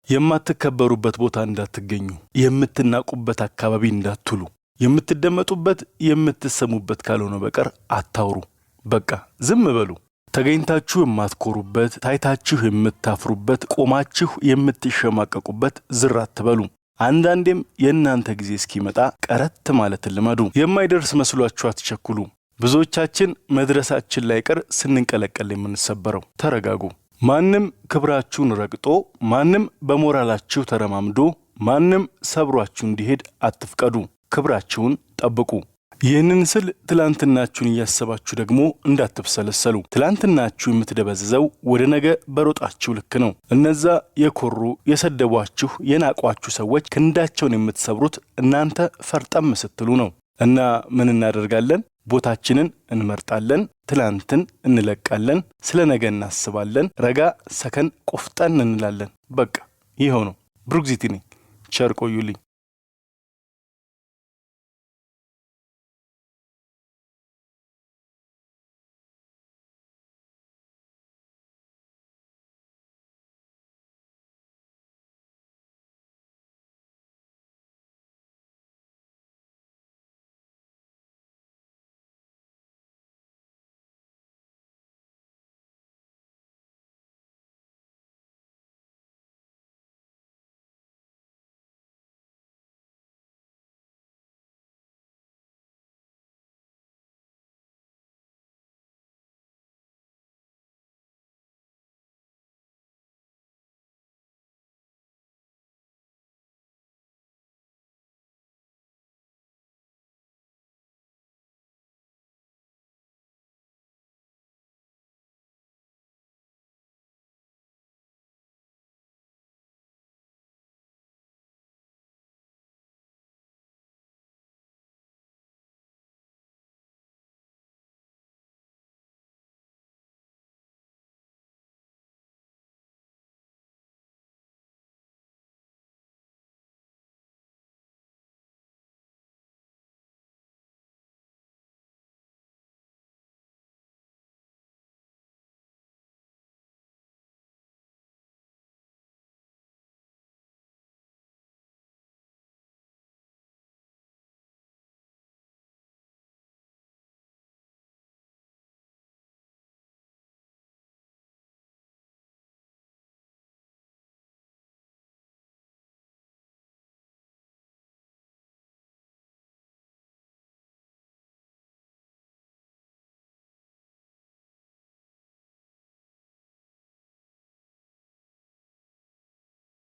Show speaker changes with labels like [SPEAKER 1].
[SPEAKER 1] የማትከበሩበት ቦታ እንዳትገኙ የምትናቁበት አካባቢ እንዳትሉ የምትደመጡበት የምትሰሙበት ካልሆነ በቀር አታውሩ በቃ ዝም በሉ ተገኝታችሁ የማትኮሩበት ታይታችሁ የምታፍሩበት ቆማችሁ የምትሸማቀቁበት ዝር አትበሉ አንዳንዴም የእናንተ ጊዜ እስኪመጣ ቀረት ማለት ልመዱ የማይደርስ መስሏችሁ አትቸኩሉ ብዙዎቻችን መድረሳችን ላይ ቀር ስንንቀለቀል የምንሰበረው ተረጋጉ ማንንም ክብራችሁን ረግጦ ማንንም በሞራላችሁ ተረማምዶ ማንንም ሰብሯችሁ እንዲሄድ አትፍቀዱ ክብራችሁን ጠብቁ ይህንን ስል ትላንትናችሁን ያሰባችሁ ደግሞ እንዳትብሰለሰሉ ትላንትናችሁ የምትደበዝዘው ወደ ነገ በሮጣችሁ ልክ ነው እነዛ የኮሩ የሰደቧችሁ የናቋችሁ ሰዎች ክንዳቸውን የምትሰብሩት እናንተ ፈርጠም ስትሉ ነው እና ምን እናደርጋለን ቦታችንን እንመርጣለን ትላንትን እንለቃለን ስለ ነገ እናስባለን ረጋ ሰከን ቆፍጠን እንላለን በቃ ይሄው ነው ብሩክዚቲ ነኝ ቸር ቆዩልኝ